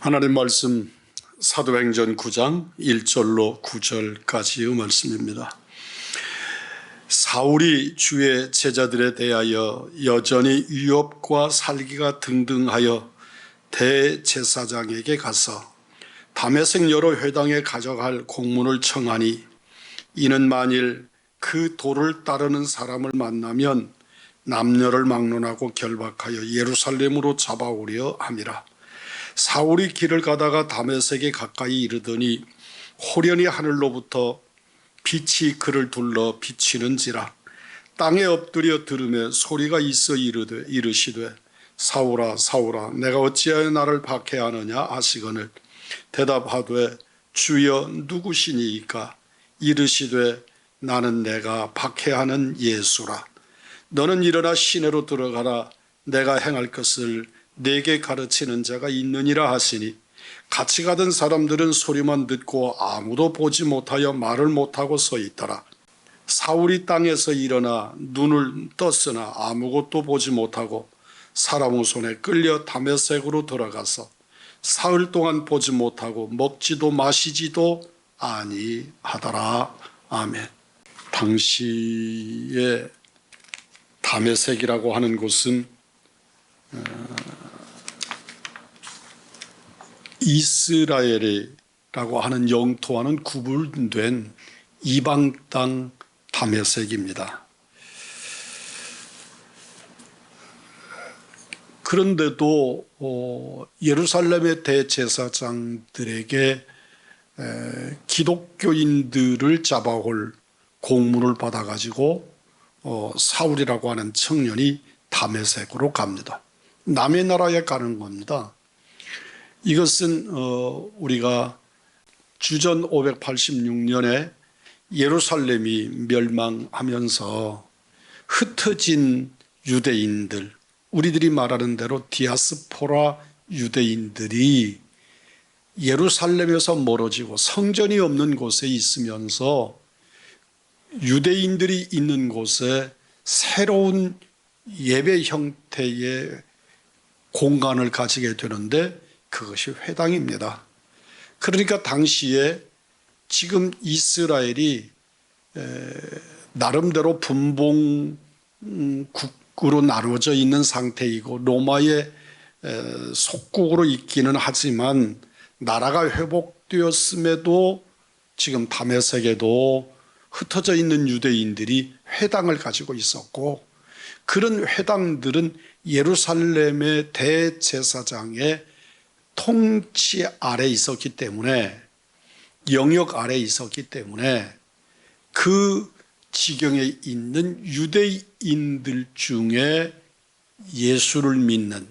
하나님 말씀 사도행전 9장 1절로 9절까지의 말씀입니다. 사울이 주의 제자들에 대하여 여전히 위협과 살기가 등등하여 대제사장에게 가서 다메섹 여러 회당에 가져갈 공문을 청하니 이는 만일 그 도를 따르는 사람을 만나면 남녀를 막론하고 결박하여 예루살렘으로 잡아오려 함이라. 사울이 길을 가다가 다메섹에 가까이 이르더니 호련히 하늘로부터 빛이 그를 둘러 비치는지라. 땅에 엎드려 들으며 소리가 있어 이르시되 사울아 사울아 내가 어찌하여 나를 박해하느냐 하시거늘 대답하되 주여 누구시니이까. 이르시되 나는 내가 박해하는 예수라. 너는 일어나 시내로 들어가라. 내가 행할 것을 내게 가르치는 자가 있느니라 하시니 같이 가던 사람들은 소리만 듣고 아무도 보지 못하여 말을 못하고 서 있더라. 사울이 땅에서 일어나 눈을 떴으나 아무것도 보지 못하고 사람의 손에 끌려 다메섹으로 들어가서 사흘 동안 보지 못하고 먹지도 마시지도 아니하더라. 아멘. 당시에 다메섹이라고 하는 곳은 이스라엘이라고 하는 영토와는 구분된 이방 땅 다메섹입니다. 그런데도 예루살렘의 대제사장들에게 기독교인들을 잡아올 공문을 받아가지고 사울이라고 하는 청년이 다메섹으로 갑니다. 남의 나라에 가는 겁니다. 이것은 우리가 주전 586년에 예루살렘이 멸망하면서 흩어진 유대인들, 우리들이 말하는 대로 디아스포라 유대인들이 예루살렘에서 멀어지고 성전이 없는 곳에 있으면서 유대인들이 있는 곳에 새로운 예배 형태의 공간을 가지게 되는데 그것이 회당입니다. 그러니까 당시에 지금 이스라엘이 나름대로 분봉국으로 나누어져 있는 상태이고 로마의 속국으로 있기는 하지만 나라가 회복되었음에도 지금 다메섹에도 흩어져 있는 유대인들이 회당을 가지고 있었고 그런 회당들은 예루살렘의 대제사장의 통치 아래 있었기 때문에 영역 아래 있었기 때문에 그 지경에 있는 유대인들 중에 예수를 믿는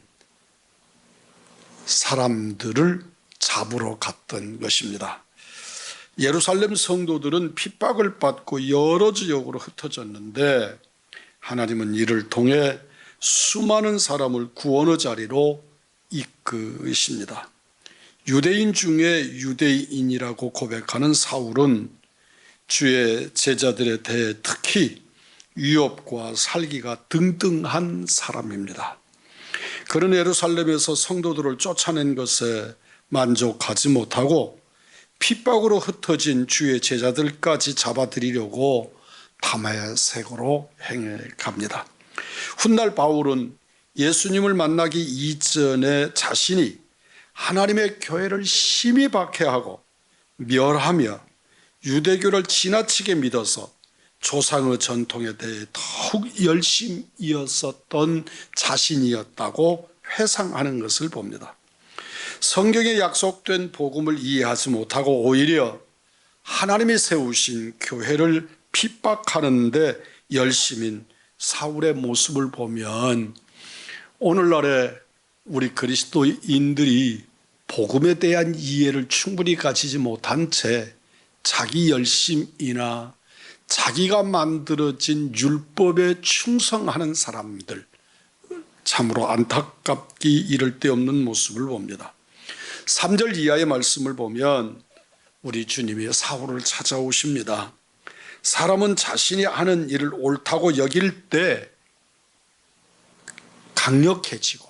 사람들을 잡으러 갔던 것입니다. 예루살렘 성도들은 핍박을 받고 여러 지역으로 흩어졌는데 하나님은 이를 통해 수많은 사람을 구원의 자리로 이끄십니다. 유대인 중에 유대인이라고 고백하는 사울은 주의 제자들에 대해 특히 위협과 살기가 등등한 사람입니다. 그런 예루살렘에서 성도들을 쫓아낸 것에 만족하지 못하고 핍박으로 흩어진 주의 제자들까지 잡아들이려고 다메섹으로 행해 갑니다. 훗날 바울은 예수님을 만나기 이전에 자신이 하나님의 교회를 심히 박해하고 멸하며 유대교를 지나치게 믿어서 조상의 전통에 대해 더욱 열심이었었던 자신이었다고 회상하는 것을 봅니다. 성경에 약속된 복음을 이해하지 못하고 오히려 하나님이 세우신 교회를 핍박하는 데 열심인 사울의 모습을 보면 오늘날에 우리 그리스도인들이 복음에 대한 이해를 충분히 가지지 못한 채 자기 열심이나 자기가 만들어진 율법에 충성하는 사람들, 참으로 안타깝기 이를 데 없는 모습을 봅니다. 3절 이하의 말씀을 보면 우리 주님이 사울을 찾아오십니다. 사람은 자신이 하는 일을 옳다고 여길 때 강력해지고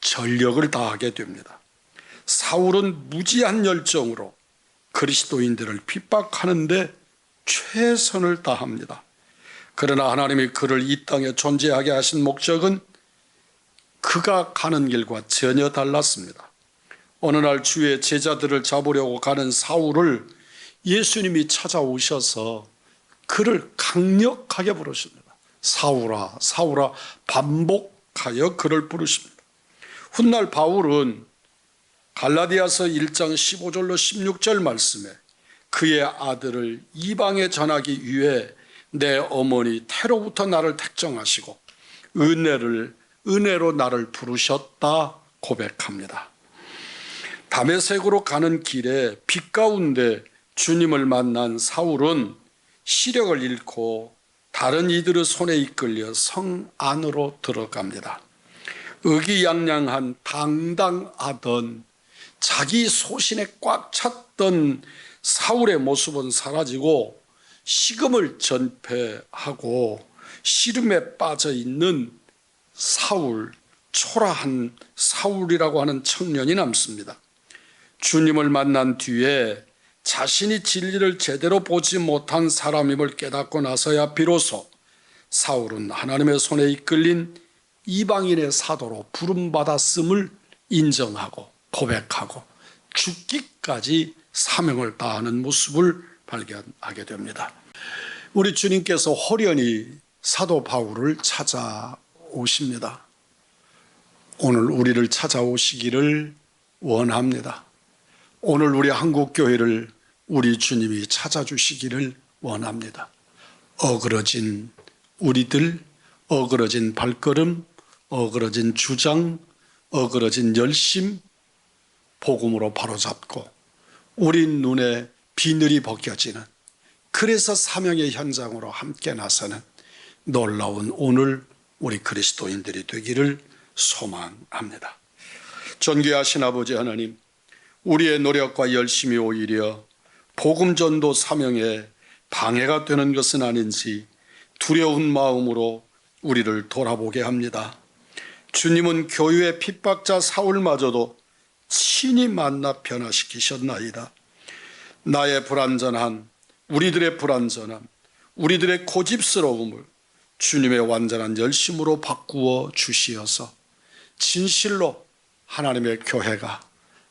전력을 다하게 됩니다. 사울은 무지한 열정으로 그리스도인들을 핍박하는데 최선을 다합니다. 그러나 하나님이 그를 이 땅에 존재하게 하신 목적은 그가 가는 길과 전혀 달랐습니다. 어느 날 주의 제자들을 잡으려고 가는 사울을 예수님이 찾아오셔서 그를 강력하게 부르십니다. 사울아, 사울아, 반복하여 그를 부르십니다. 훗날 바울은 갈라디아서 1장 15절로 16절 말씀에 그의 아들을 이방에 전하기 위해 내 어머니 태로부터 나를 택정하시고 은혜로 나를 부르셨다 고백합니다. 다메섹으로 가는 길에 빛 가운데 주님을 만난 사울은 시력을 잃고 다른 이들의 손에 이끌려 성 안으로 들어갑니다. 의기양양한 당당하던 자기 소신에 꽉 찼던 사울의 모습은 사라지고 식음을 전폐하고 시름에 빠져 있는 사울, 초라한 사울이라고 하는 청년이 남습니다. 주님을 만난 뒤에 자신이 진리를 제대로 보지 못한 사람임을 깨닫고 나서야 비로소 사울은 하나님의 손에 이끌린 이방인의 사도로 부름받았음을 인정하고 고백하고 죽기까지 사명을 다하는 모습을 발견하게 됩니다. 우리 주님께서 호련히 사도 바울을 찾아오십니다. 오늘 우리를 찾아오시기를 원합니다. 오늘 우리 한국교회를 우리 주님이 찾아주시기를 원합니다. 어그러진 우리들, 어그러진 발걸음, 어그러진 주장, 어그러진 열심, 복음으로 바로잡고 우리 눈에 비늘이 벗겨지는, 그래서 사명의 현장으로 함께 나서는 놀라운 오늘 우리 그리스도인들이 되기를 소망합니다. 존귀하신 아버지 하나님, 우리의 노력과 열심이 오히려 복음 전도 사명에 방해가 되는 것은 아닌지 두려운 마음으로 우리를 돌아보게 합니다. 주님은 교회의 핍박자 사울마저도 친히 만나 변화시키셨나이다. 나의 불완전한, 우리들의 불완전함, 우리들의 고집스러움을 주님의 완전한 열심으로 바꾸어 주시어서 진실로 하나님의 교회가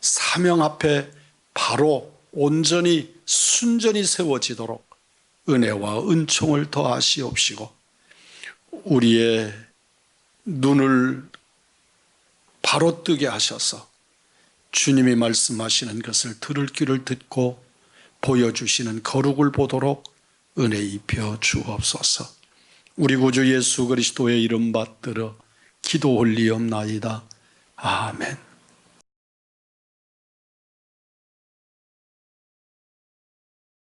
사명 앞에 바로 온전히 순전히 세워지도록 은혜와 은총을 더하시옵시고 우리의 눈을 바로 뜨게 하셔서 주님이 말씀하시는 것을 들을 귀를 듣고 보여주시는 거룩을 보도록 은혜 입혀 주옵소서. 우리 구주 예수 그리스도의 이름 받들어 기도 올리옵나이다. 아멘.